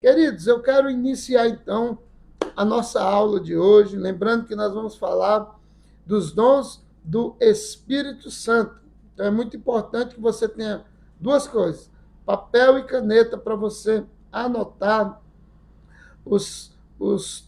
Queridos, eu quero iniciar então a nossa aula de hoje, lembrando que nós vamos falar dos dons do Espírito Santo. Então é muito importante que você tenha duas coisas: papel e caneta para você anotar os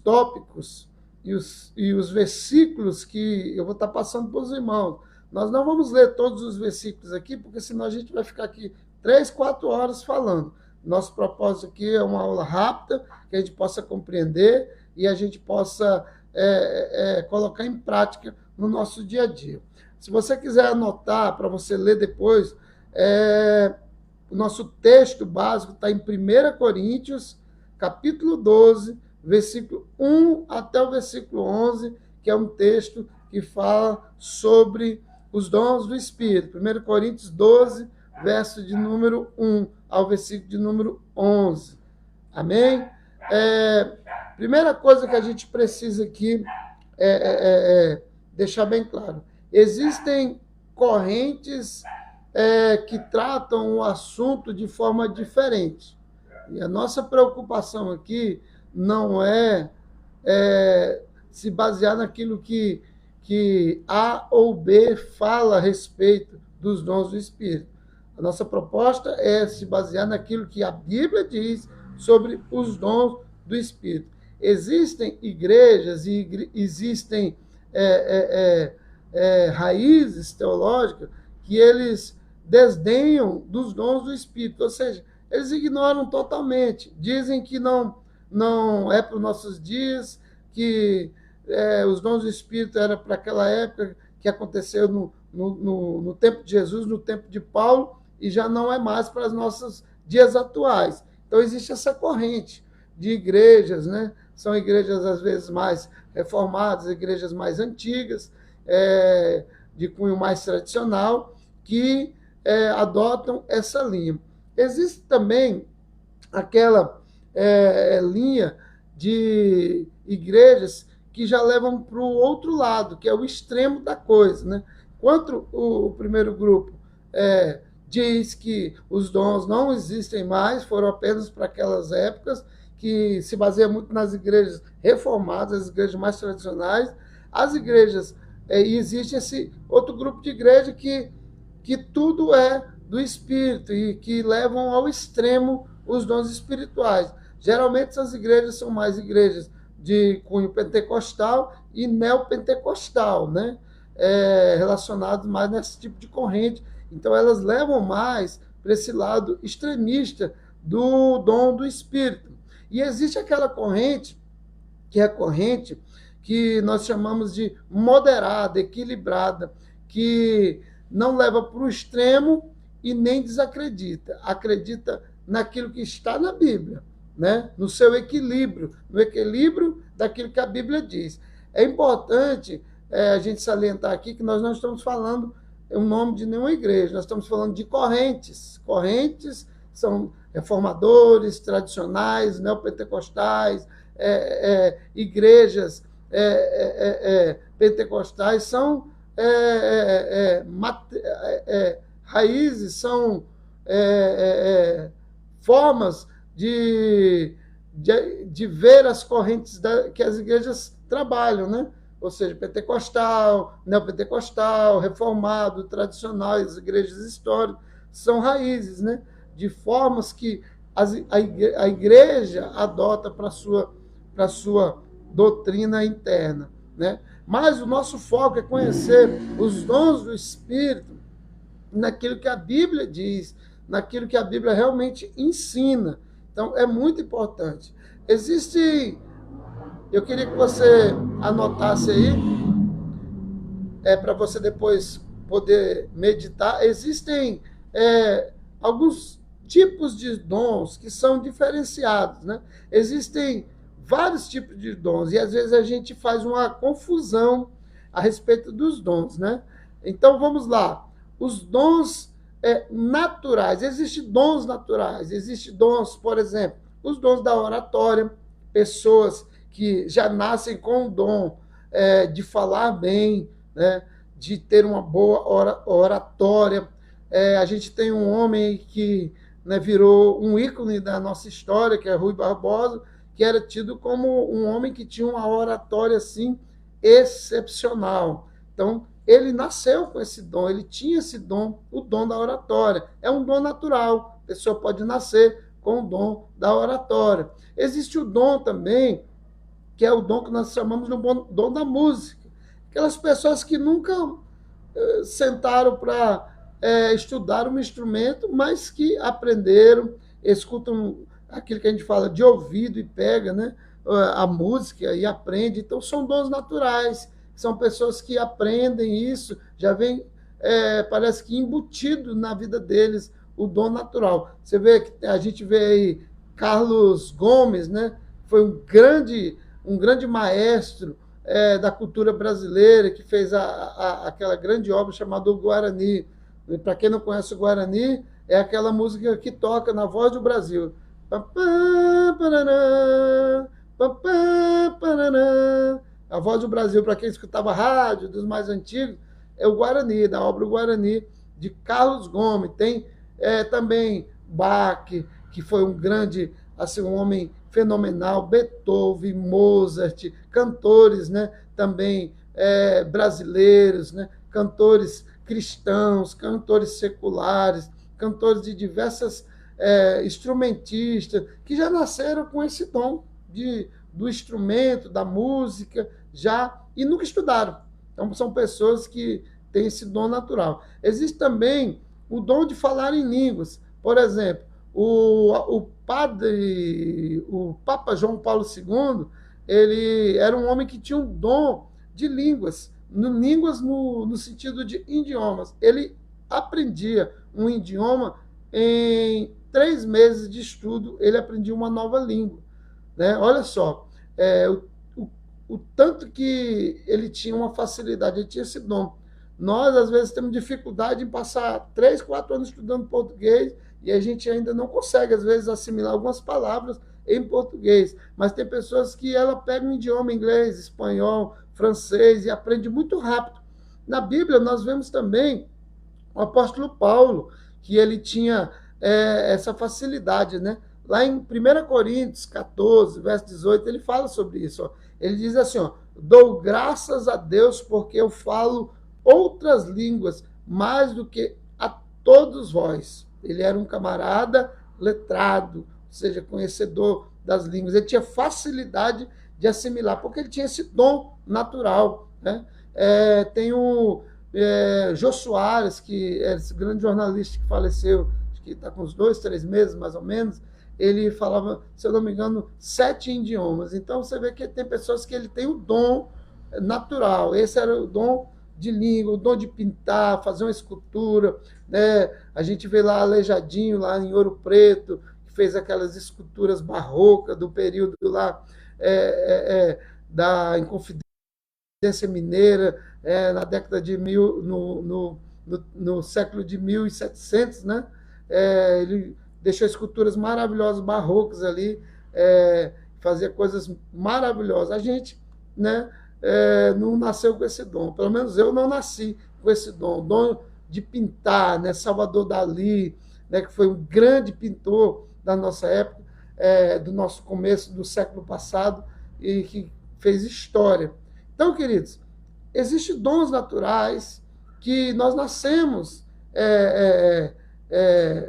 tópicos e os versículos que eu vou estar passando para os irmãos. Nós não vamos ler todos os versículos aqui, porque senão a gente vai ficar aqui 3, 4 horas falando. Nosso propósito aqui é uma aula rápida, que a gente possa compreender e a gente possa colocar em prática no nosso dia a dia. Se você quiser anotar para você ler depois, o nosso texto básico está em 1 Coríntios, capítulo 12, versículo 1 até o versículo 11, que é um texto que fala sobre os dons do Espírito. 1 Coríntios 12, verso de número 1 ao versículo de número 11. Amém? Primeira coisa que a gente precisa aqui deixar bem claro. Existem correntes que tratam o assunto de forma diferente. E a nossa preocupação aqui não é se basear naquilo que A ou B fala a respeito dos dons do Espírito. A nossa proposta é se basear naquilo que a Bíblia diz sobre os dons do Espírito. Existem igrejas e existem raízes teológicas que eles desdenham dos dons do Espírito, ou seja, eles ignoram totalmente, dizem que não é para os nossos dias, que os dons do Espírito eram para aquela época que aconteceu no tempo de Jesus, no tempo de Paulo, e já não é mais para os nossos dias atuais. Então, existe essa corrente de igrejas, né? São igrejas, às vezes, mais reformadas, igrejas mais antigas, de cunho mais tradicional, que adotam essa linha. Existe também aquela linha de igrejas que já levam para o outro lado, que é o extremo da coisa, né? Enquanto o primeiro grupo diz que os dons não existem mais, foram apenas para aquelas épocas, que se baseia muito nas igrejas reformadas, as igrejas mais tradicionais, as igrejas, e existe esse outro grupo de igreja que tudo é do Espírito e que levam ao extremo os dons espirituais. Geralmente essas igrejas são mais igrejas de cunho pentecostal e neopentecostal, né? Relacionados mais nesse tipo de corrente. Então elas levam mais para esse lado extremista do dom do Espírito. E existe aquela corrente, que é a corrente que nós chamamos de moderada, equilibrada, que não leva para o extremo e nem desacredita. Acredita naquilo que está na Bíblia, né? No seu equilíbrio, no equilíbrio daquilo que a Bíblia diz. É importante a gente salientar aqui que nós não estamos falando o nome de nenhuma igreja, nós estamos falando de correntes. Correntes são reformadores, tradicionais, neopentecostais, igrejas pentecostais, são raízes, são formas de ver as correntes que as igrejas trabalham, né? Ou seja, pentecostal, neopentecostal, reformado, tradicional, as igrejas históricas, são raízes, né? De formas que a igreja adota para a sua doutrina interna, né? Mas o nosso foco é conhecer os dons do Espírito naquilo que a Bíblia diz, naquilo que a Bíblia realmente ensina. Então, é muito importante. Eu queria que você anotasse aí, para você depois poder meditar. Existem alguns tipos de dons que são diferenciados, né? Existem vários tipos de dons, e às vezes a gente faz uma confusão a respeito dos dons, né? Então, vamos lá. Os dons naturais. Existem dons naturais, existem dons, por exemplo, os dons da oratória, pessoas que já nascem com o dom de falar bem, né? De ter uma boa oratória. A gente tem um homem que né, virou um ícone da nossa história, que é Rui Barbosa, que era tido como um homem que tinha uma oratória assim excepcional. Então, ele nasceu com esse dom, ele tinha esse dom, o dom da oratória. É um dom natural, a pessoa pode nascer com o dom da oratória. Existe o dom também, que é o dom que nós chamamos de dom da música. Aquelas pessoas que nunca sentaram para estudar um instrumento, mas que aprenderam, escutam aquilo que a gente fala de ouvido e pega, né, a música e aprende. Então, são dons naturais. São pessoas que aprendem isso, já vem, parece que embutido na vida deles o dom natural. Você vê que a gente vê aí Carlos Gomes, né? Foi um grande maestro da cultura brasileira, que fez aquela grande obra chamada O Guarani. Para quem não conhece o Guarani, é aquela música que toca na Voz do Brasil. A Voz do Brasil, para quem escutava rádio, dos mais antigos, é o Guarani, da obra O Guarani, de Carlos Gomes. Tem também Bach, que foi um grande, assim, um homem fenomenal, Beethoven, Mozart, cantores, né, também brasileiros, né, cantores cristãos, cantores seculares, cantores de diversas instrumentistas, que já nasceram com esse dom do instrumento, da música, e nunca estudaram. Então, são pessoas que têm esse dom natural. Existe também o dom de falar em línguas. Por exemplo, o Papa João Paulo II, ele era um homem que tinha um dom de línguas, no sentido de idiomas. Ele aprendia um idioma em 3 meses de estudo, ele aprendia uma nova língua. Né? Olha só, o tanto que ele tinha uma facilidade, ele tinha esse dom. Nós, às vezes, temos dificuldade em passar 3, 4 anos estudando português e a gente ainda não consegue, às vezes, assimilar algumas palavras em português. Mas tem pessoas que ela pega um idioma inglês, espanhol, francês e aprende muito rápido. Na Bíblia, nós vemos também o apóstolo Paulo, que ele tinha essa facilidade, né? Lá em 1 Coríntios 14, verso 18, ele fala sobre isso. Ó. Ele diz assim, ó, dou graças a Deus porque eu falo outras línguas mais do que a todos vós. Ele era um camarada letrado, ou seja, conhecedor das línguas. Ele tinha facilidade de assimilar, porque ele tinha esse dom natural. Né? Tem o Jô Soares, que é esse grande jornalista que faleceu, acho que está com uns 2, 3 meses, mais ou menos. Ele falava, se eu não me engano, 7 idiomas. Então, você vê que tem pessoas que ele tem o dom natural. Esse era o dom de língua, o dom de pintar, fazer uma escultura. Né? A gente vê lá Aleijadinho, lá em Ouro Preto, que fez aquelas esculturas barrocas do período lá da Inconfidência Mineira, na década de no século de 1700, né? Ele deixou esculturas maravilhosas, barrocas ali, fazia coisas maravilhosas. A gente, né, não nasceu com esse dom, pelo menos eu não nasci com esse dom, o dom de pintar, né? Salvador Dalí, né, que foi um grande pintor da nossa época, do nosso começo do século passado, e que fez história. Então, queridos, existem dons naturais que nós nascemos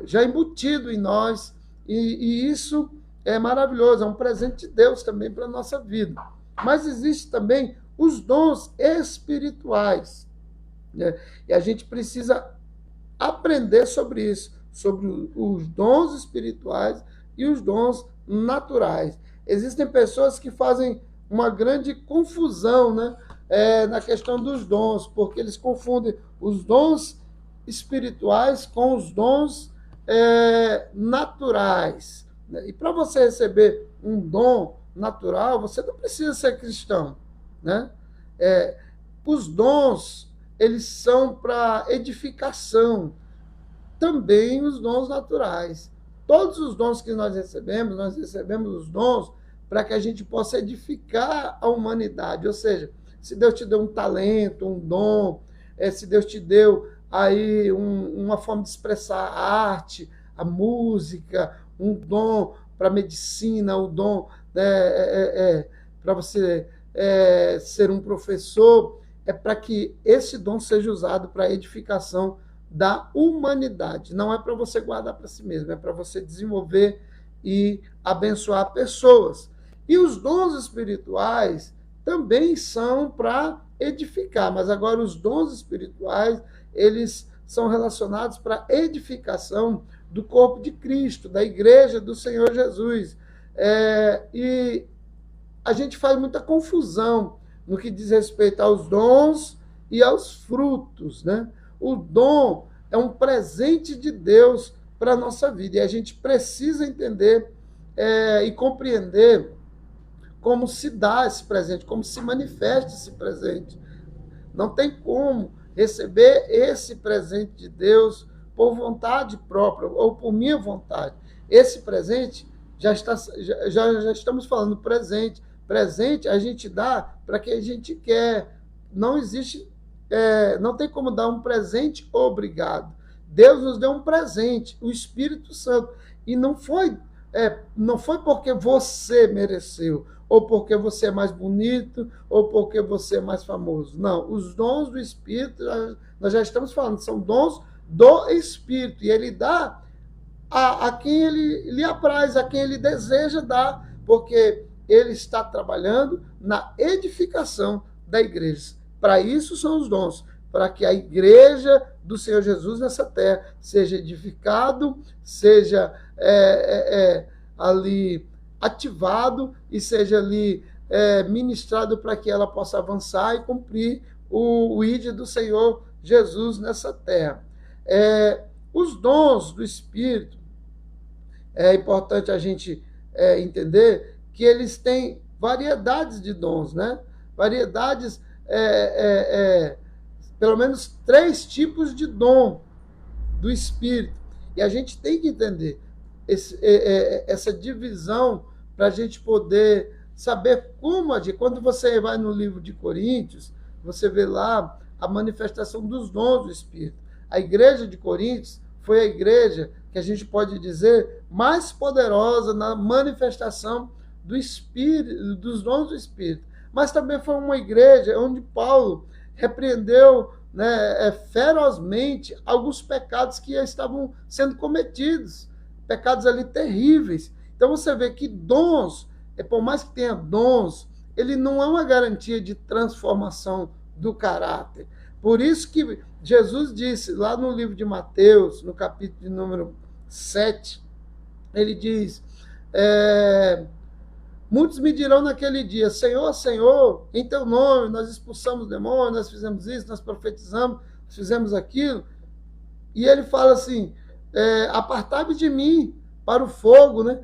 já embutido em nós, e isso é maravilhoso, é um presente de Deus também para a nossa vida. Mas existem também os dons espirituais, né? E a gente precisa aprender sobre isso, sobre os dons espirituais e os dons naturais. Existem pessoas que fazem uma grande confusão, né, na questão dos dons, porque eles confundem os dons espirituais com os dons naturais. E para você receber um dom natural, você não precisa ser cristão. Né? Os dons, eles são para edificação, também os dons naturais. Todos os dons que nós recebemos os dons para que a gente possa edificar a humanidade. Ou seja, se Deus te deu um talento, um dom, se Deus te deu aí uma forma de expressar a arte, a música, um dom para medicina, um dom para você ser um professor, é para que esse dom seja usado para a edificação da humanidade. Não é para você guardar para si mesmo, é para você desenvolver e abençoar pessoas. E os dons espirituais também são para edificar, mas agora os dons espirituais, eles são relacionados para a edificação do corpo de Cristo, da igreja do Senhor Jesus. E a gente faz muita confusão no que diz respeito aos dons e aos frutos, né? O dom é um presente de Deus para a nossa vida, e a gente precisa entender e compreender como se dá esse presente, como se manifesta esse presente. Não tem como receber esse presente de Deus por vontade própria ou por minha vontade. Esse presente, já estamos falando presente. Presente a gente dá para quem a gente quer. Não existe, não tem como dar um presente obrigado. Deus nos deu um presente, o Espírito Santo. E não foi porque você mereceu, ou porque você é mais bonito, ou porque você é mais famoso. Não, os dons do Espírito, nós já estamos falando, são dons do Espírito, e ele dá a quem ele lhe apraz, a quem ele deseja dar, porque ele está trabalhando na edificação da igreja. Para isso são os dons, para que a igreja do Senhor Jesus nessa terra seja edificado, seja ali ativado e seja ali ministrado para que ela possa avançar e cumprir o ID do Senhor Jesus nessa terra. Os dons do Espírito, é importante a gente entender que eles têm variedades de dons, né? Variedades, pelo menos 3 tipos de dom do Espírito. E a gente tem que entender essa divisão para a gente poder saber como agir. Quando você vai no livro de Coríntios, você vê lá a manifestação dos dons do Espírito. A igreja de Coríntios foi a igreja que a gente pode dizer mais poderosa na manifestação do Espírito, dos dons do Espírito. Mas também foi uma igreja onde Paulo repreendeu, né, ferozmente alguns pecados que estavam sendo cometidos, pecados ali terríveis. Então você vê que dons, por mais que tenha dons, ele não é uma garantia de transformação do caráter. Por isso que Jesus disse lá no livro de Mateus, no capítulo de número 7, ele diz: muitos me dirão naquele dia, Senhor, Senhor, em teu nome nós expulsamos demônios, nós fizemos isso, nós profetizamos, fizemos aquilo. E ele fala assim, apartai-vos de mim para o fogo, né?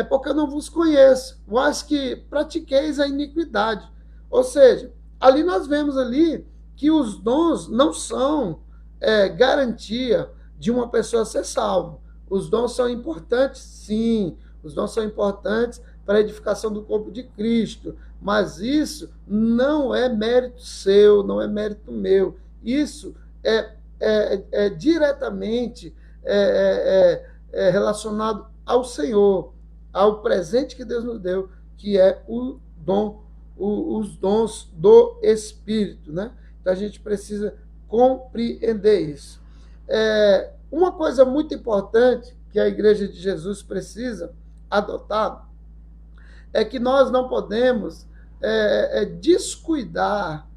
Porque eu não vos conheço, vós que pratiqueis a iniquidade. Ou seja, ali nós vemos ali que os dons não são garantia de uma pessoa ser salva. Os dons são importantes, sim, os dons são importantes para a edificação do corpo de Cristo, mas isso não é mérito seu, não é mérito meu. Isso é diretamente relacionado ao Senhor, ao presente que Deus nos deu, que é o dom, os dons do Espírito, né? Então a gente precisa compreender isso. Uma coisa muito importante que a Igreja de Jesus precisa adotar é que nós não podemos descuidar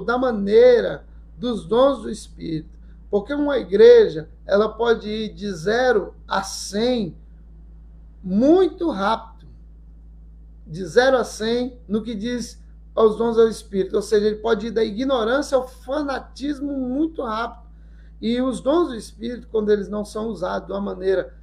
da maneira dos dons do Espírito, porque uma igreja ela pode ir de 0 a 100 muito rápido, de 0 a 100 no que diz aos dons do Espírito, ou seja, ele pode ir da ignorância ao fanatismo muito rápido. E os dons do Espírito, quando eles não são usados de uma maneira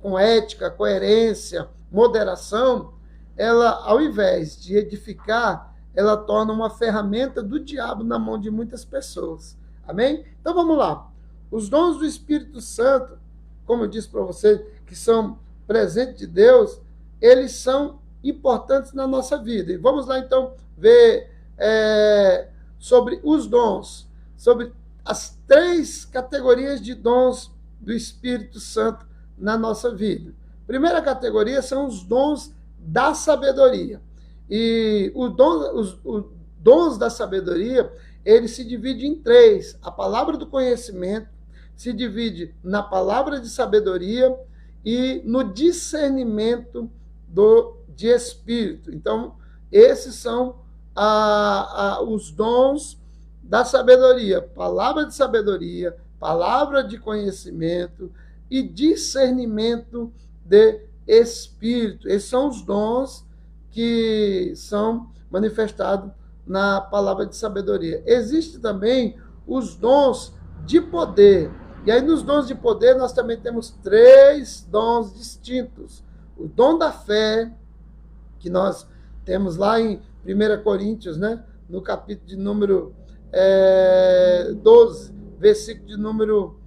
com ética, coerência, moderação, ela, ao invés de edificar, ela torna uma ferramenta do diabo na mão de muitas pessoas. Amém? Então vamos lá. Os dons do Espírito Santo, como eu disse para você, que são presente de Deus, eles são importantes na nossa vida. E vamos lá então ver sobre os dons, sobre as 3 categorias de dons do Espírito Santo na nossa vida. Primeira categoria são os dons da sabedoria. E os dons da sabedoria, ele se divide em três. A palavra do conhecimento se divide na palavra de sabedoria e no discernimento de espírito. Então, esses são os dons da sabedoria. Palavra de sabedoria, palavra de conhecimento e discernimento de espírito. Esses são os dons que são manifestados na palavra de sabedoria. Existem também os dons de poder. E aí, nos dons de poder, nós também temos três dons distintos. O dom da fé, que nós temos lá em 1 Coríntios, né? No capítulo de número 12, versículo de número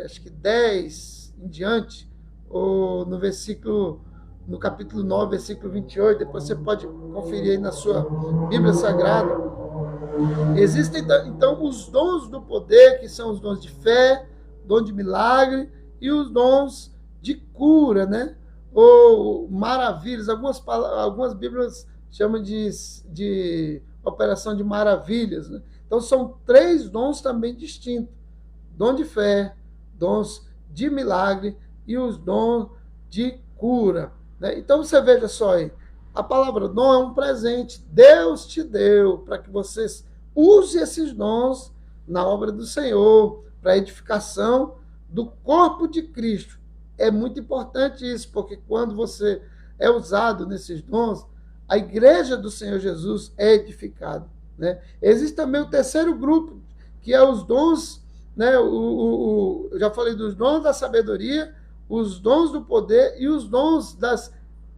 acho que 10 em diante, ou no capítulo 9, versículo 28, depois você pode conferir aí na sua Bíblia Sagrada. Existem, então, os dons do poder, que são os dons de fé, dom de milagre, e os dons de cura, né? Ou maravilhas. Algumas Bíblias chamam de operação de maravilhas, né? Então, são três dons também distintos. Dom de fé, dons de milagre e os dons de cura, né? Então, você veja só aí, a palavra dom é um presente. Deus te deu para que você use esses dons na obra do Senhor, para a edificação do corpo de Cristo. É muito importante isso, porque quando você é usado nesses dons, a igreja do Senhor Jesus é edificada, né? Existe também o terceiro grupo, que é os dons, né? Eu já falei dos dons da sabedoria, os dons do poder e os dons da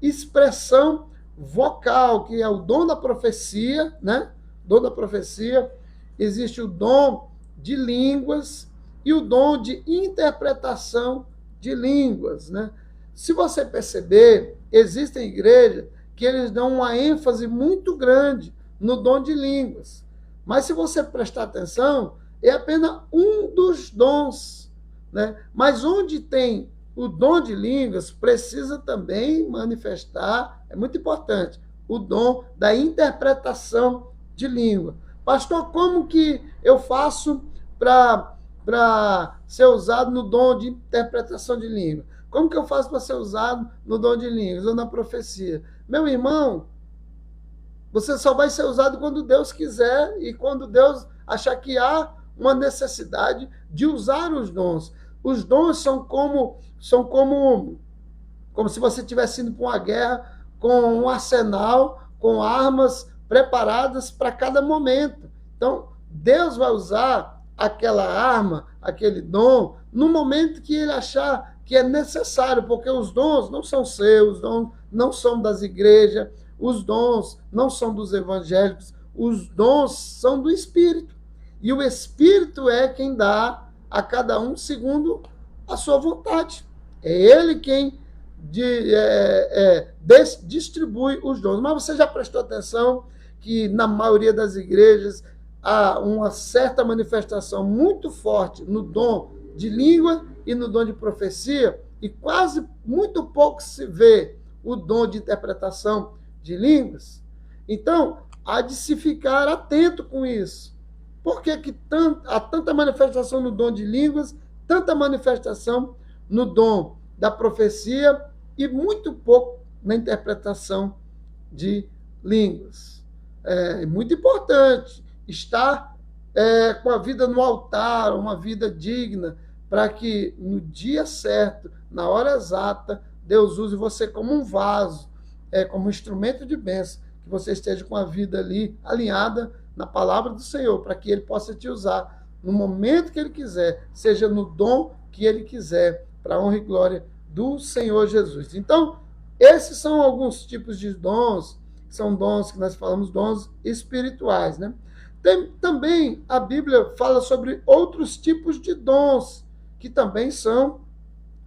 expressão vocal, que é o dom da profecia, né? Dom da profecia. Existe o dom de línguas e o dom de interpretação de línguas, né? Se você perceber, existem igrejas que eles dão uma ênfase muito grande no dom de línguas. Mas se você prestar atenção, é apenas um dos dons, né? Mas onde tem o dom de línguas, precisa também manifestar, é muito importante, o dom da interpretação de língua. Pastor, como que eu faço para ser usado no dom de interpretação de língua? Como que eu faço para ser usado no dom de línguas ou na profecia? Meu irmão, você só vai ser usado quando Deus quiser e quando Deus achar que há uma necessidade de usar os dons. Os dons são como se você estivesse indo para uma guerra com um arsenal, com armas preparadas para cada momento. Então, Deus vai usar aquela arma, aquele dom, no momento que ele achar que é necessário, porque os dons não são seus, os dons não são das igrejas, os dons não são dos evangélicos, os dons são do Espírito. E o Espírito é quem dá a cada um segundo a sua vontade. É ele quem distribui os dons. Mas você já prestou atenção que na maioria das igrejas há uma certa manifestação muito forte no dom de língua e no dom de profecia, e quase muito pouco se vê o dom de interpretação de línguas? Então, há de se ficar atento com isso. Por que há tanta manifestação no dom de línguas, tanta manifestação no dom da profecia e muito pouco na interpretação de línguas? É muito importante estar com a vida no altar, uma vida digna, para que no dia certo, na hora exata, Deus use você como um vaso, como um instrumento de bênção, que você esteja com a vida ali alinhada na palavra do Senhor, para que Ele possa te usar no momento que Ele quiser, seja no dom que Ele quiser, para a honra e glória do Senhor Jesus. Então, esses são alguns tipos de dons, são dons que nós falamos, dons espirituais, né? Também a Bíblia fala sobre outros tipos de dons, que também são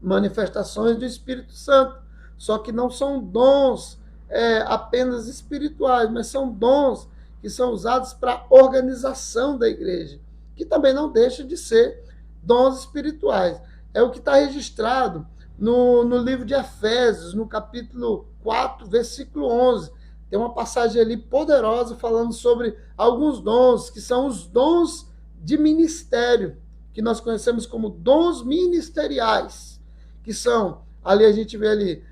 manifestações do Espírito Santo, só que não são dons apenas espirituais, mas são dons que são usados para a organização da igreja, que também não deixa de ser dons espirituais. É o que está registrado no livro de Efésios, no capítulo 4, versículo 11. Tem uma passagem ali poderosa falando sobre alguns dons, que são os dons de ministério, que nós conhecemos como dons ministeriais, que são, ali a gente vê ali,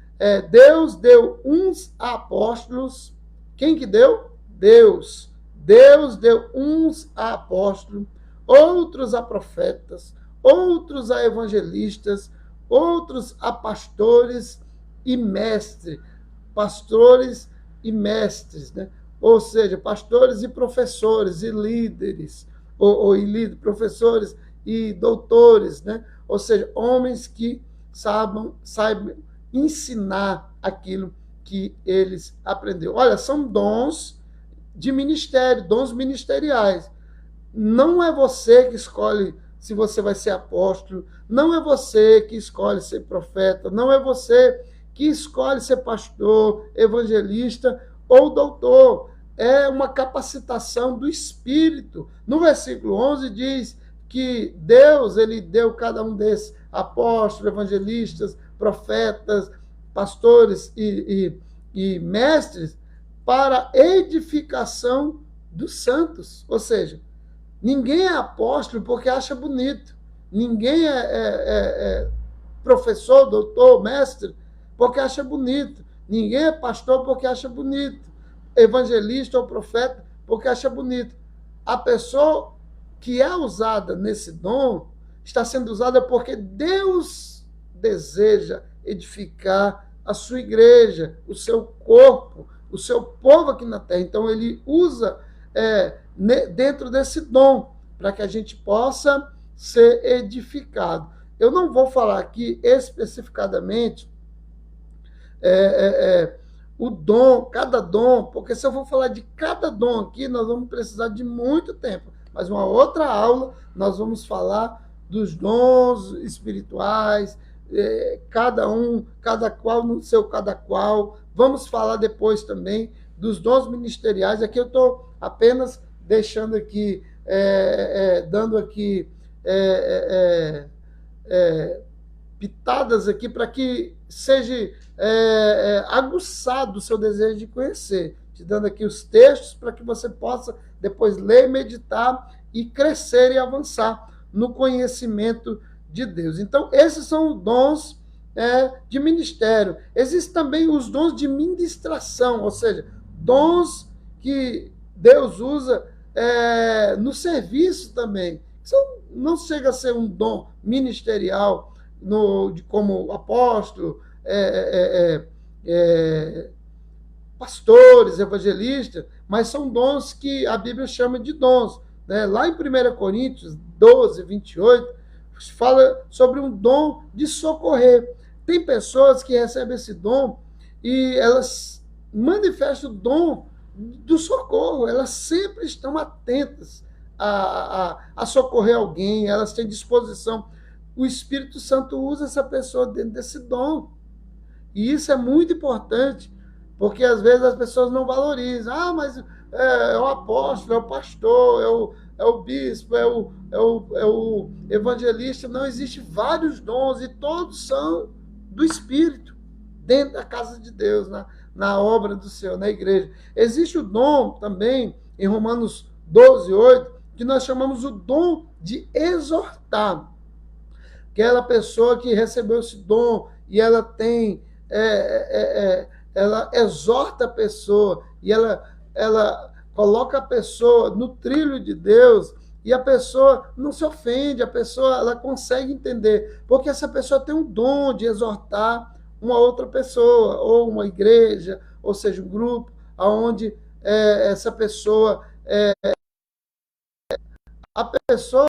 Deus deu uns a apóstolos. Quem que deu? Deus. Deus deu uns a apóstolos, outros a profetas, outros a evangelistas, outros a pastores e mestres. Pastores e mestres, né? Ou seja, pastores e professores e líderes, professores e doutores, né? Ou seja, homens que saibam ensinar aquilo que eles aprenderam. Olha, são dons de ministério, dons ministeriais. Não é você que escolhe se você vai ser apóstolo, não é você que escolhe ser profeta, não é você que escolhe ser pastor, evangelista ou doutor. É uma capacitação do Espírito. No versículo 11 diz que Deus, ele deu cada um desses apóstolos, evangelistas, profetas, pastores e mestres para edificação dos santos. Ou seja, ninguém é apóstolo porque acha bonito. Ninguém é professor, doutor, mestre, porque acha bonito. Ninguém é pastor porque acha bonito. Evangelista ou profeta porque acha bonito. A pessoa que é usada nesse dom está sendo usada porque Deus deseja edificar a sua igreja, o seu corpo, o seu povo aqui na terra. Então, ele usa dentro desse dom para que a gente possa ser edificado. Eu não vou falar aqui especificadamente o dom, cada dom, porque se eu for falar de cada dom aqui, nós vamos precisar de muito tempo. Mas uma outra aula, nós vamos falar dos dons espirituais, cada qual no seu cada qual. Vamos falar depois também dos dons ministeriais. Aqui eu estou apenas deixando aqui, dando aqui pitadas aqui para que seja aguçado o seu desejo de conhecer, te dando aqui os textos para que você possa depois ler, meditar e crescer e avançar no conhecimento de Deus. Então, esses são os dons de ministério. Existem também os dons de ministração, ou seja, dons que Deus usa no serviço também. Isso não chega a ser um dom ministerial como apóstolo, pastores, evangelistas, mas são dons que a Bíblia chama de dons. Né? Lá em 1 Coríntios 12, 28, fala sobre um dom de socorrer. Tem pessoas que recebem esse dom e elas manifestam o dom do socorro, elas sempre estão atentas a socorrer alguém, elas têm disposição. O Espírito Santo usa essa pessoa dentro desse dom. E isso é muito importante, porque às vezes as pessoas não valorizam. Ah, mas é o apóstolo, é o pastor, é o bispo, é o evangelista. Não, existem vários dons e todos são do Espírito, dentro da casa de Deus, na obra do Senhor, na igreja. Existe o dom também, em Romanos 12, 8, que nós chamamos o dom de exortar. Aquela pessoa que recebeu esse dom e ela tem, ela exorta a pessoa e ela coloca a pessoa no trilho de Deus e a pessoa não se ofende, a pessoa ela consegue entender, porque essa pessoa tem um dom de exortar uma outra pessoa, ou uma igreja, ou seja, um grupo, onde essa pessoa, a pessoa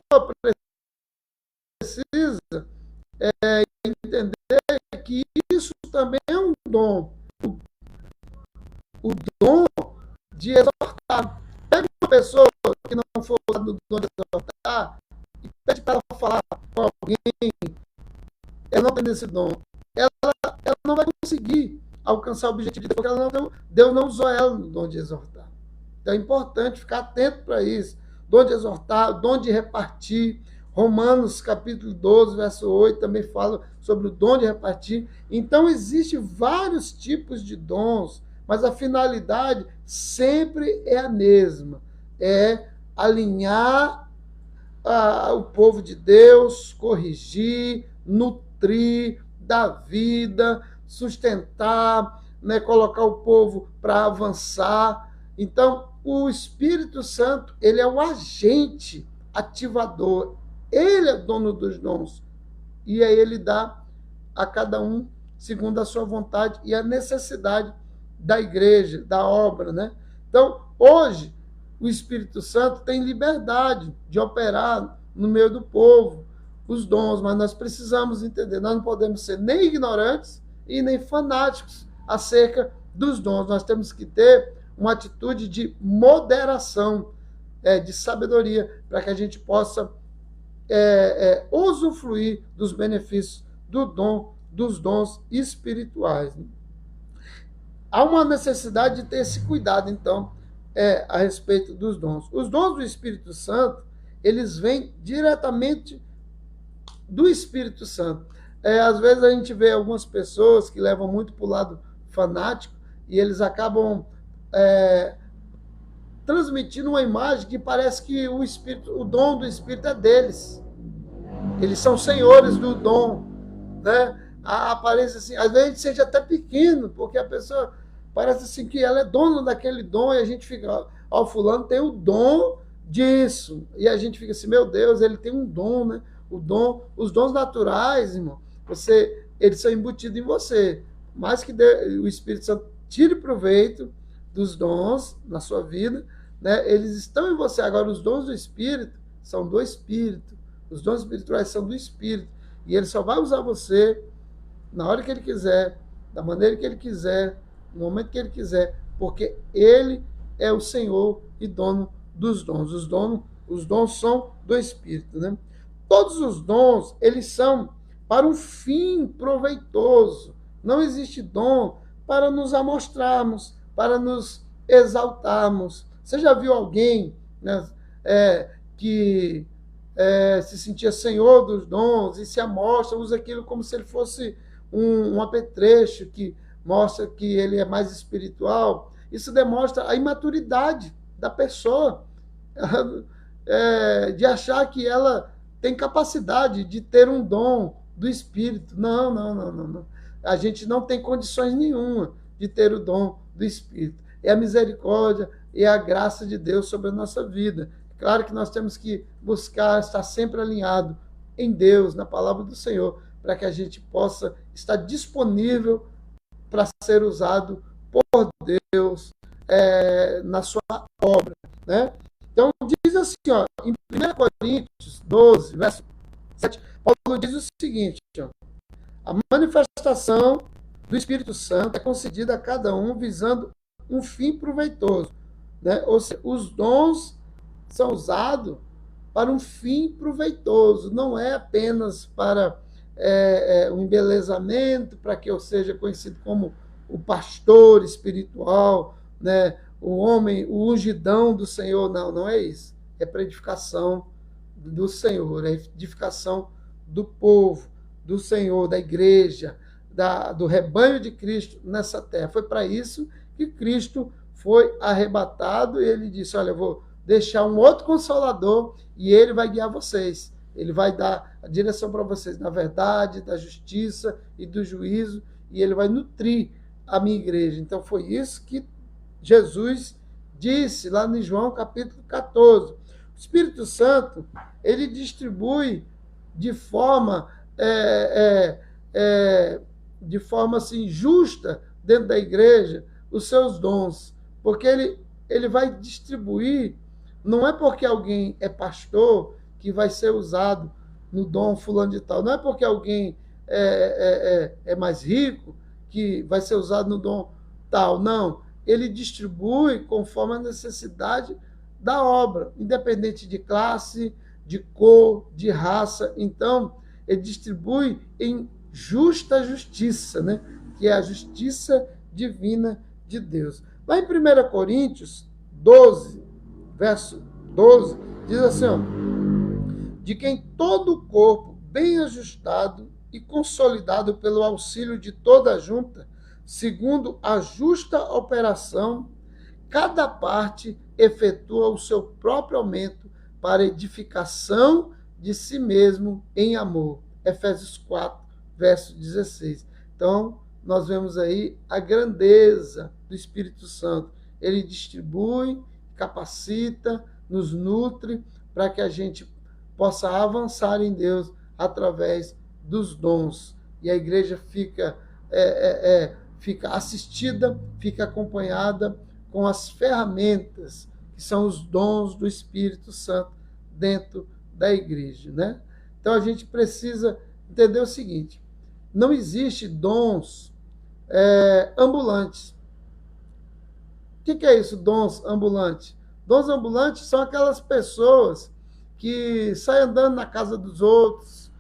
precisa entender que isso também é um dom. O dom de exortar. Pega uma pessoa que não for do dom de exortar e pede para ela falar com alguém, ela não tem esse dom. Ela não vai conseguir alcançar o objetivo de Deus, porque Deus não usou ela no dom de exortar. Então é importante ficar atento para isso. Dom de exortar, dom de repartir. Romanos capítulo 12, verso 8, também fala sobre o dom de repartir. Então, existem vários tipos de dons, mas a finalidade sempre é a mesma. É alinhar o povo de Deus, corrigir, nutrir, dar vida, sustentar, né, colocar o povo para avançar. Então, o Espírito Santo, ele é o agente ativador. Ele é dono dos dons. E aí ele dá a cada um segundo a sua vontade e a necessidade da igreja, da obra, né? Então, hoje, o Espírito Santo tem liberdade de operar no meio do povo, os dons, mas nós precisamos entender, nós não podemos ser nem ignorantes e nem fanáticos acerca dos dons. Nós temos que ter uma atitude de moderação, de sabedoria, para que a gente possa usufruir dos benefícios dos dons espirituais. Há uma necessidade de ter esse cuidado, então, a respeito dos dons. Os dons do Espírito Santo, eles vêm diretamente do Espírito Santo. Às vezes a gente vê algumas pessoas que levam muito para o lado fanático e eles acabam transmitindo uma imagem que parece que o dom do Espírito é deles. Eles são senhores do dom, né? A aparência assim, às vezes a gente seja até pequeno, porque a pessoa parece assim que ela é dona daquele dom e a gente fica, o fulano tem o dom disso. E a gente fica assim, meu Deus, ele tem um dom, né? Os dons naturais, irmão, eles são embutidos em você. Mais que o Espírito Santo tire proveito dos dons na sua vida, né? Eles estão em você. Agora, os dons do Espírito são do Espírito. Os dons espirituais são do Espírito. E ele só vai usar você na hora que ele quiser, da maneira que ele quiser, no momento que ele quiser, porque ele é o Senhor e dono dos dons. Os dons são do Espírito, né? Todos os dons, eles são para um fim proveitoso. Não existe dom para nos amostrarmos, para nos exaltarmos. Você já viu alguém, né, que se sentia senhor dos dons e se amostra, usa aquilo como se ele fosse um apetrecho que mostra que ele é mais espiritual? Isso demonstra a imaturidade da pessoa, de achar que ela tem capacidade de ter um dom do Espírito. Não. A gente não tem condições nenhuma de ter o dom do Espírito. É a misericórdia e a graça de Deus sobre a nossa vida. Claro que nós temos que buscar estar sempre alinhado em Deus, na palavra do Senhor, para que a gente possa estar disponível para ser usado por Deus na sua obra, né? Então, diz assim, em 1 Coríntios 12, verso 7, Paulo diz o seguinte, a manifestação do Espírito Santo é concedida a cada um visando um fim proveitoso, né? Ou seja, os dons são usados para um fim proveitoso, não é apenas para um embelezamento, para que eu seja conhecido como o pastor espiritual, né? O homem, o ungidão do Senhor. Não é isso. É para edificação do Senhor, é edificação do povo, do Senhor, da igreja, do rebanho de Cristo nessa terra. Foi para isso que Cristo foi arrebatado e ele disse, olha, eu vou deixar um outro Consolador e ele vai guiar vocês. Ele vai dar a direção para vocês na verdade, da justiça e do juízo, e ele vai nutrir a minha igreja. Então foi isso que Jesus disse lá em João capítulo 14. O Espírito Santo, ele distribui de forma assim, justa dentro da igreja os seus dons, porque ele vai distribuir, não é porque alguém é pastor que vai ser usado no dom fulano de tal, não é porque alguém é mais rico que vai ser usado no dom tal, não. Ele distribui conforme a necessidade da obra, independente de classe, de cor, de raça. Então, ele distribui em justa justiça, né? Que é a justiça divina de Deus. Lá em 1 Coríntios 12, verso 12, diz assim, de quem todo o corpo, bem ajustado e consolidado pelo auxílio de toda a junta, segundo a justa operação, cada parte efetua o seu próprio aumento para edificação de si mesmo em amor. Efésios 4, verso 16. Então, nós vemos aí a grandeza do Espírito Santo. Ele distribui, capacita, nos nutre para que a gente possa avançar em Deus através dos dons. E a igreja fica assistida, fica acompanhada com as ferramentas que são os dons do Espírito Santo dentro da igreja, né? Então a gente precisa entender o seguinte: não existe dons ambulantes. O que é isso, dons ambulantes? Dons ambulantes são aquelas pessoas que saem andando na casa dos outros,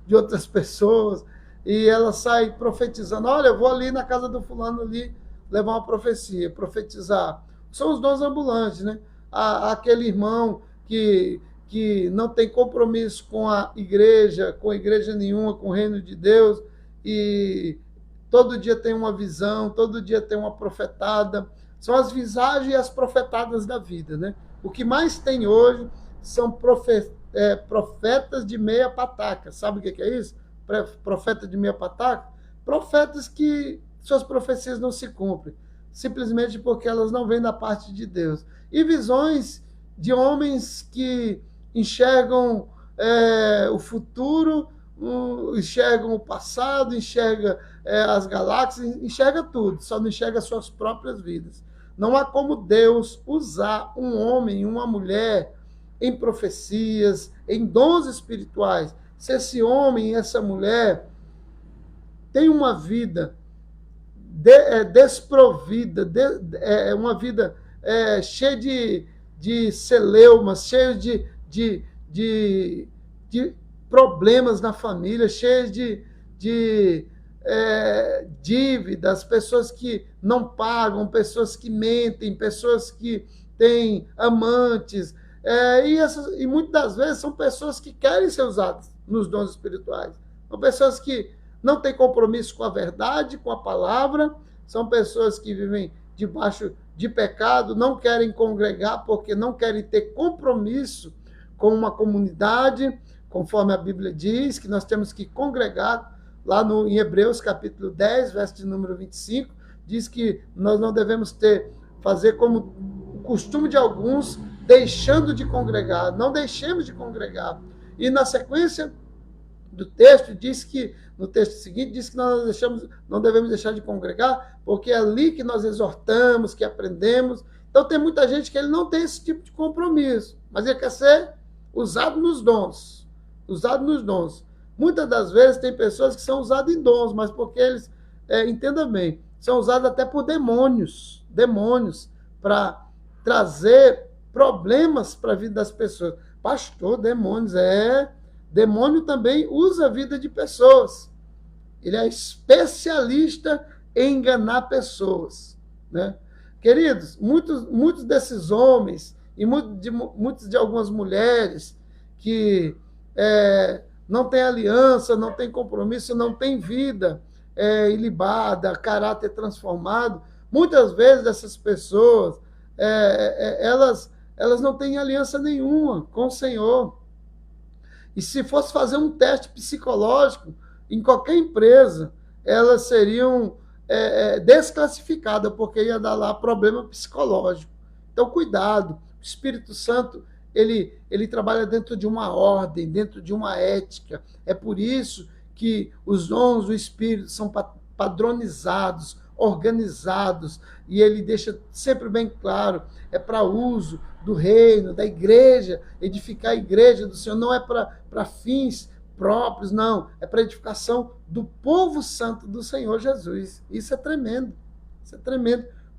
de outras pessoas, e ela sai profetizando. Olha, eu vou ali na casa do fulano ali levar uma profecia, profetizar. São os dons ambulantes, né? Aquele irmão que não tem compromisso com a igreja nenhuma, com o reino de Deus, e todo dia tem uma visão, todo dia tem uma profetada. São as visagens e as profetadas da vida, né? O que mais tem hoje são profetas de meia pataca. Sabe o que é isso? Profeta de meia pataca? Profetas que suas profecias não se cumprem, simplesmente porque elas não vêm da parte de Deus. E visões de homens que enxergam o futuro, enxergam o passado, enxergam as galáxias, enxerga tudo, só não enxerga suas próprias vidas. Não há como Deus usar um homem, uma mulher, em profecias, em dons espirituais, se esse homem e essa mulher têm uma vida desprovida, uma vida cheia de celeumas, cheia de problemas na família, cheia de dívidas, pessoas que não pagam, pessoas que mentem, pessoas que têm amantes, e muitas das vezes são pessoas que querem ser usadas nos dons espirituais. São pessoas que não têm compromisso com a verdade, com a palavra, são pessoas que vivem debaixo de pecado, não querem congregar porque não querem ter compromisso com uma comunidade, conforme a Bíblia diz, que nós temos que congregar. Lá em Hebreus, capítulo 10, verso de número 25, diz que nós não devemos fazer como o costume de alguns, deixando de congregar. Não deixemos de congregar. E na sequência do texto, no texto seguinte, diz que nós não devemos deixar de congregar, porque é ali que nós exortamos, que aprendemos. Então tem muita gente que ele não tem esse tipo de compromisso, mas ele quer ser usado nos dons. Usado nos dons. Muitas das vezes tem pessoas que são usadas em dons, mas porque eles, entenda bem, são usados até por demônios para trazer problemas para a vida das pessoas. Pastor, demônios, demônio também usa a vida de pessoas. Ele é especialista em enganar pessoas, né? Queridos, muitos desses homens e muitos de algumas mulheres que não tem aliança, não tem compromisso, não tem vida ilibada, caráter transformado. Muitas vezes essas pessoas, elas não têm aliança nenhuma com o Senhor. E se fosse fazer um teste psicológico em qualquer empresa, elas seriam desclassificadas, porque ia dar lá problema psicológico. Então, cuidado. O Espírito Santo, ele trabalha dentro de uma ordem, dentro de uma ética. É por isso que os dons do Espírito são padronizados, organizados, e ele deixa sempre bem claro, é para uso do reino, da igreja, edificar a igreja do Senhor, não é para fins próprios, não, é para edificação do povo santo do Senhor Jesus. Isso é tremendo,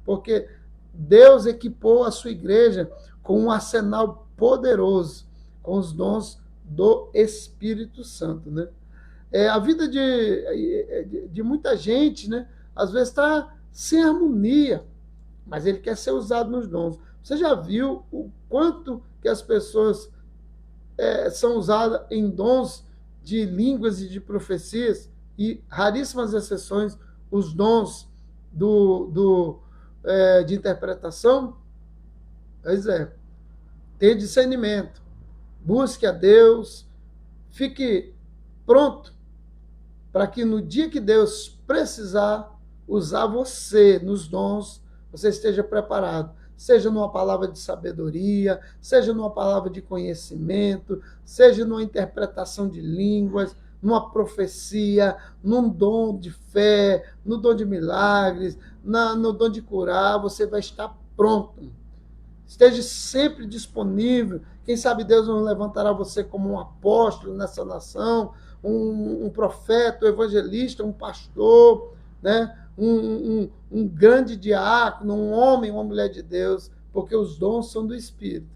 porque Deus equipou a sua igreja com um arsenal poderoso, com os dons do Espírito Santo, né? A vida de muita gente, né, às vezes está sem harmonia, mas ele quer ser usado nos dons. Você já viu o quanto que as pessoas são usadas em dons de línguas e de profecias, e raríssimas exceções, os dons de interpretação. Pois é, ter discernimento, busque a Deus, fique pronto para que no dia que Deus precisar usar você nos dons, você esteja preparado. Seja numa palavra de sabedoria, seja numa palavra de conhecimento, seja numa interpretação de línguas, numa profecia, num dom de fé, no dom de milagres, no dom de curar, você vai estar pronto. Esteja sempre disponível. Quem sabe Deus não levantará você como um apóstolo nessa nação, um profeta, um evangelista, um pastor, né? Um grande diácono, um homem, uma mulher de Deus, porque os dons são do Espírito.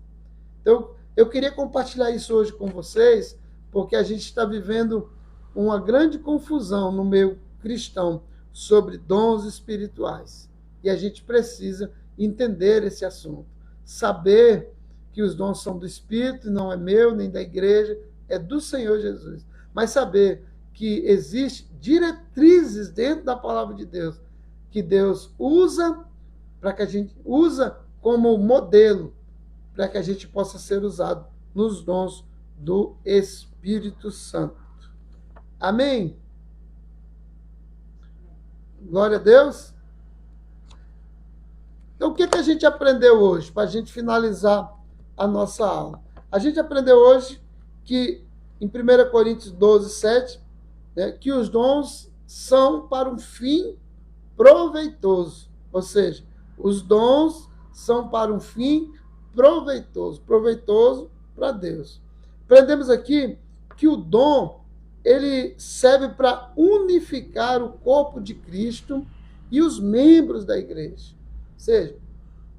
Então, eu queria compartilhar isso hoje com vocês, porque a gente está vivendo uma grande confusão no meio cristão sobre dons espirituais. E a gente precisa entender esse assunto. Saber que os dons são do Espírito, não é meu, nem da igreja, é do Senhor Jesus. Mas saber que existem diretrizes dentro da palavra de Deus, que Deus usa para que a gente usa como modelo, para que a gente possa ser usado nos dons do Espírito Santo. Amém? Glória a Deus. Então, o que a gente aprendeu hoje, para a gente finalizar a nossa aula? A gente aprendeu hoje que, em 1 Coríntios 12, 7, né, que os dons são para um fim proveitoso. Ou seja, os dons são para um fim proveitoso para Deus. Aprendemos aqui que o dom ele serve para unificar o corpo de Cristo e os membros da igreja. Ou seja,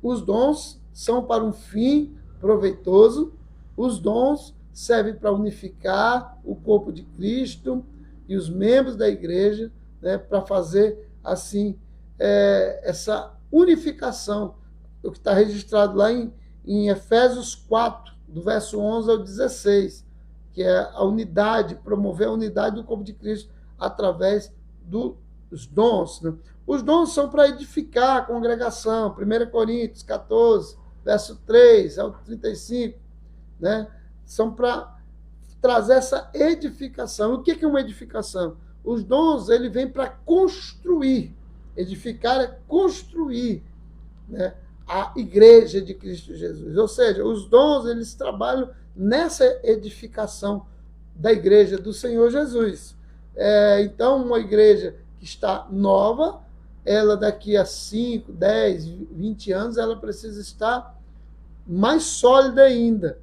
os dons são para um fim proveitoso, os dons servem para unificar o corpo de Cristo e os membros da igreja, né, para fazer, assim, essa unificação, o que está registrado lá em Efésios 4, do verso 11 ao 16, que é a unidade, promover a unidade do corpo de Cristo através dos dons. Né? Os dons são para edificar a congregação, 1 Coríntios 14, verso 3 ao 35, né? São para trazer essa edificação. O que é uma edificação? Os dons, ele vem para construir. Edificar é construir, né, a igreja de Cristo Jesus. Ou seja, os dons, eles trabalham nessa edificação da igreja do Senhor Jesus. Então, uma igreja que está nova, ela daqui a 5, 10, 20 anos, ela precisa estar mais sólida ainda,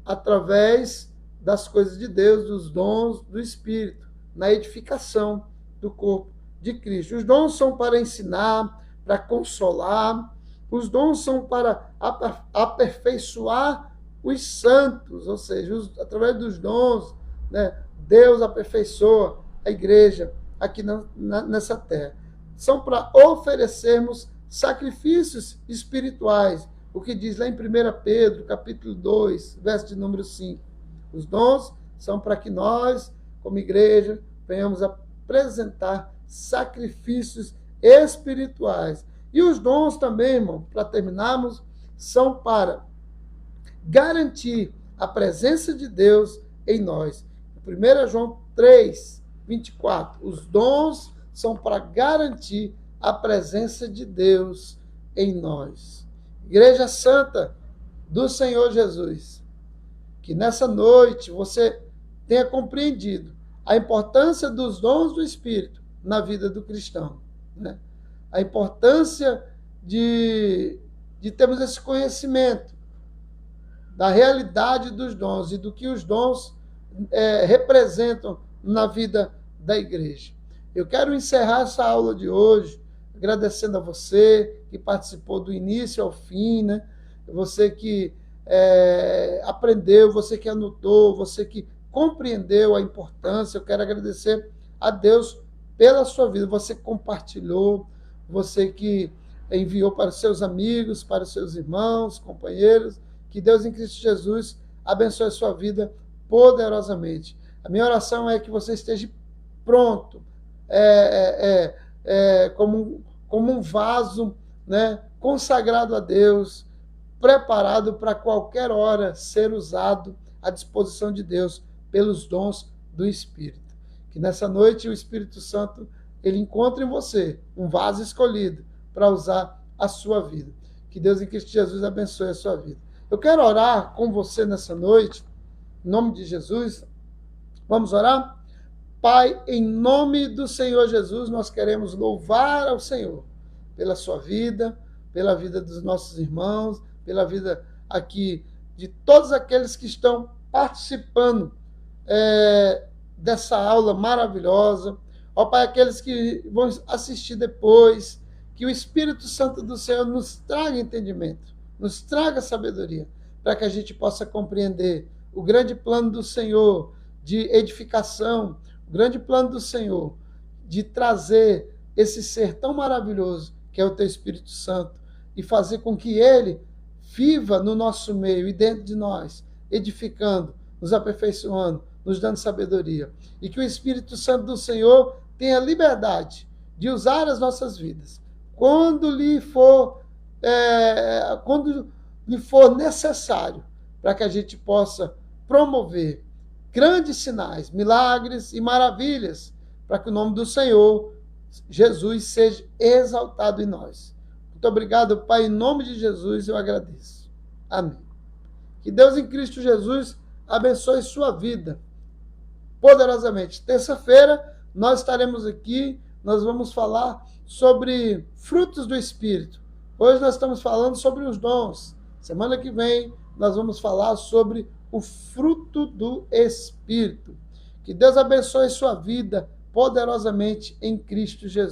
através das coisas de Deus, dos dons do Espírito, na edificação do corpo de Cristo. Os dons são para ensinar, para consolar, os dons são para aperfeiçoar os santos, ou seja, através dos dons, né, Deus aperfeiçoa a igreja aqui nessa terra. São para oferecermos sacrifícios espirituais, o que diz lá em 1 Pedro, capítulo 2, verso de número 5. Os dons são para que nós, como igreja, venhamos apresentar sacrifícios espirituais. E os dons também, irmão, para terminarmos, são para garantir a presença de Deus em nós. 1 João 3, 24. Os dons são para garantir a presença de Deus em nós. Igreja Santa do Senhor Jesus, que nessa noite você tenha compreendido a importância dos dons do Espírito na vida do cristão, né? A importância de termos esse conhecimento da realidade dos dons e do que os dons representam na vida da igreja. Eu quero encerrar essa aula de hoje agradecendo a você que participou do início ao fim, né? Você que aprendeu, você que anotou, você que compreendeu a importância. Eu quero agradecer a Deus pela sua vida. Você compartilhou, você que enviou para os seus amigos, para os seus irmãos, companheiros. Que Deus em Cristo Jesus abençoe a sua vida poderosamente. A minha oração é que você esteja pronto, como um vaso, né, consagrado a Deus, preparado para qualquer hora ser usado à disposição de Deus pelos dons do Espírito. Que nessa noite o Espírito Santo ele encontre em você um vaso escolhido para usar a sua vida. Que Deus em Cristo Jesus abençoe a sua vida. Eu quero orar com você nessa noite, em nome de Jesus. Vamos orar? Pai, em nome do Senhor Jesus, nós queremos louvar ao Senhor pela sua vida, pela vida dos nossos irmãos, pela vida aqui de todos aqueles que estão participando dessa aula maravilhosa. Ó Pai, aqueles que vão assistir depois, que o Espírito Santo do Senhor nos traga entendimento, nos traga sabedoria, para que a gente possa compreender o grande plano do Senhor de edificação, o grande plano do Senhor de trazer esse ser tão maravilhoso que é o Teu Espírito Santo e fazer com que Ele viva no nosso meio e dentro de nós, edificando, nos aperfeiçoando, nos dando sabedoria. E que o Espírito Santo do Senhor tenha liberdade de usar as nossas vidas quando lhe for necessário, para que a gente possa promover grandes sinais, milagres e maravilhas, para que o nome do Senhor Jesus seja exaltado em nós. Muito obrigado, Pai, em nome de Jesus eu agradeço. Amém. Que Deus em Cristo Jesus abençoe sua vida poderosamente. Terça-feira nós estaremos aqui, nós vamos falar sobre frutos do Espírito. Hoje nós estamos falando sobre os dons. Semana que vem nós vamos falar sobre o fruto do Espírito. Que Deus abençoe sua vida poderosamente em Cristo Jesus.